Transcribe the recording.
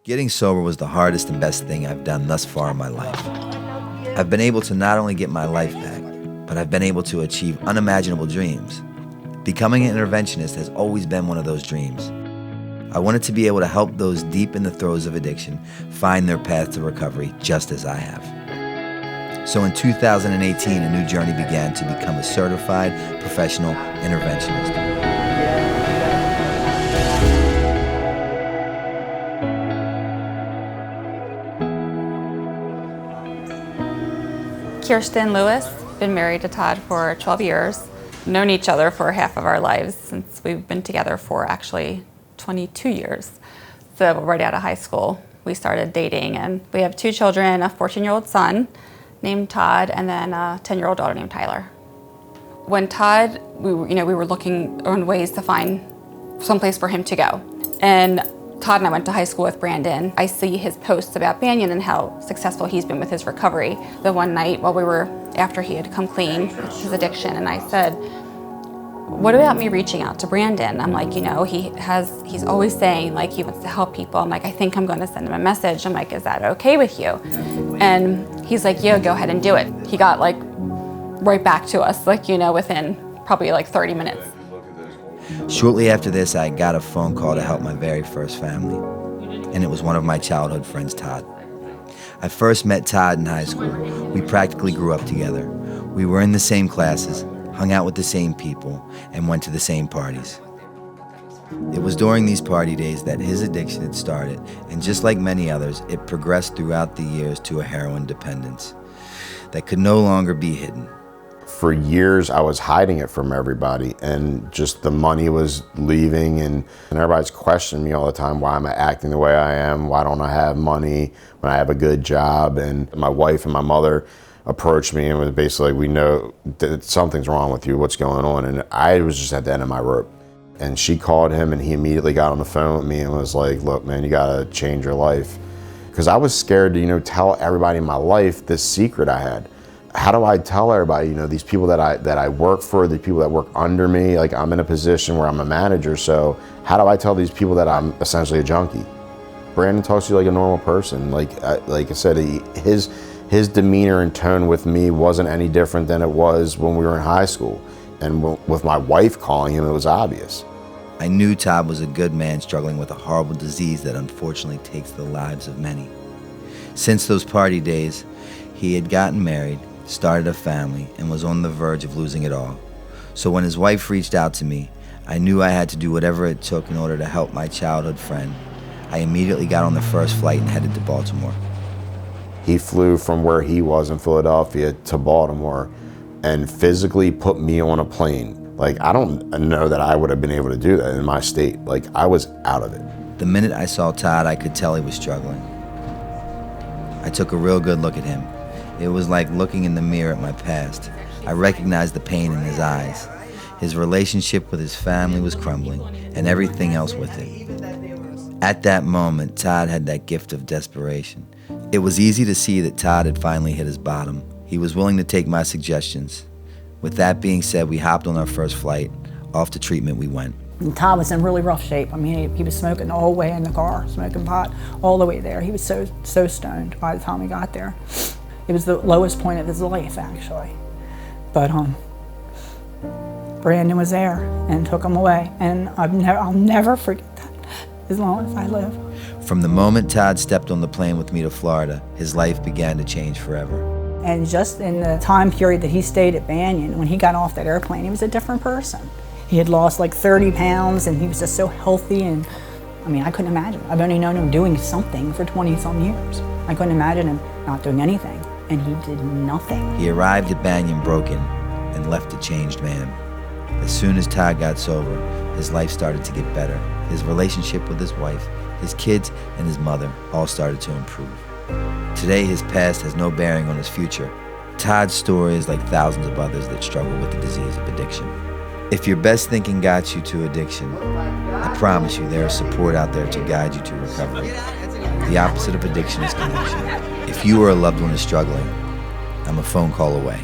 Getting sober was the hardest and best thing I've done thus far in my life. I've been able to not only get my life back, but I've been able to achieve unimaginable dreams. Becoming an interventionist has always been one of those dreams. I wanted to be able to help those deep in the throes of addiction find their path to recovery just as I have. So in 2018, a new journey began to become a certified professional interventionist. Kirsten Lewis, been married to Todd for 12 years, known each other for half of our lives since we've been together for actually 22 years. So right out of high school, we started dating, and we have 2 children, a 14-year-old son named Todd, and then a 10-year-old daughter named Tyler. When Todd, we were looking on ways to find someplace for him to go. And Todd and I went to high school with Brandon. I see his posts about Banyan and how successful he's been with his recovery. The one night after he had come clean with his addiction, and I said, what about me reaching out to Brandon? I'm like, he's always saying like he wants to help people. I'm like, I think I'm going to send him a message. I'm like, is that okay with you? And he's like, yeah, go ahead and do it. He got like right back to us, within probably like 30 minutes. Shortly after this, I got a phone call to help my very first family, and it was one of my childhood friends, Todd. I first met Todd in high school. We practically grew up together. We were in the same classes, hung out with the same people, and went to the same parties. It was during these party days that his addiction had started, and just like many others, it progressed throughout the years to a heroin dependence that could no longer be hidden. For years, I was hiding it from everybody, and just the money was leaving, and everybody's questioning me all the time, why am I acting the way I am? Why don't I have money when I have a good job? And my wife and my mother approached me and was basically like, we know that something's wrong with you, what's going on? And I was just at the end of my rope. And she called him, and he immediately got on the phone with me and was like, look, man, you gotta change your life. Because I was scared to, tell everybody in my life this secret I had. How do I tell everybody, these people that I work for, the people that work under me, like I'm in a position where I'm a manager, so how do I tell these people that I'm essentially a junkie? Brandon talks to you like a normal person. Like I said, his demeanor and tone with me wasn't any different than it was when we were in high school. And with my wife calling him, it was obvious. I knew Todd was a good man struggling with a horrible disease that unfortunately takes the lives of many. Since those party days, he had gotten married, started a family, and was on the verge of losing it all. So when his wife reached out to me, I knew I had to do whatever it took in order to help my childhood friend. I immediately got on the first flight and headed to Baltimore. He flew from where he was in Philadelphia to Baltimore and physically put me on a plane. Like, I don't know that I would have been able to do that in my state. Like, I was out of it. The minute I saw Todd, I could tell he was struggling. I took a real good look at him. It was like looking in the mirror at my past. I recognized the pain in his eyes. His relationship with his family was crumbling, and everything else with it. At that moment, Todd had that gift of desperation. It was easy to see that Todd had finally hit his bottom. He was willing to take my suggestions. With that being said, we hopped on our first flight. Off to treatment we went. And Todd was in really rough shape. I mean, he was smoking the whole way in the car, smoking pot all the way there. He was so stoned by the time we got there. It was the lowest point of his life, actually. But Brandon was there and took him away, and I'll never forget that as long as I live. From the moment Todd stepped on the plane with me to Florida, his life began to change forever. And just in the time period that he stayed at Banyan, when he got off that airplane, he was a different person. He had lost like 30 pounds, and he was just so healthy, and I mean, I couldn't imagine. I've only known him doing something for 20-some years. I couldn't imagine him not doing anything. And he did nothing. He arrived at Banyan broken and left a changed man. As soon as Todd got sober, his life started to get better. His relationship with his wife, his kids, and his mother all started to improve. Today, his past has no bearing on his future. Todd's story is like thousands of others that struggle with the disease of addiction. If your best thinking got you to addiction, I promise you there is support out there to guide you to recovery. The opposite of addiction is connection. If you or a loved one is struggling, I'm a phone call away.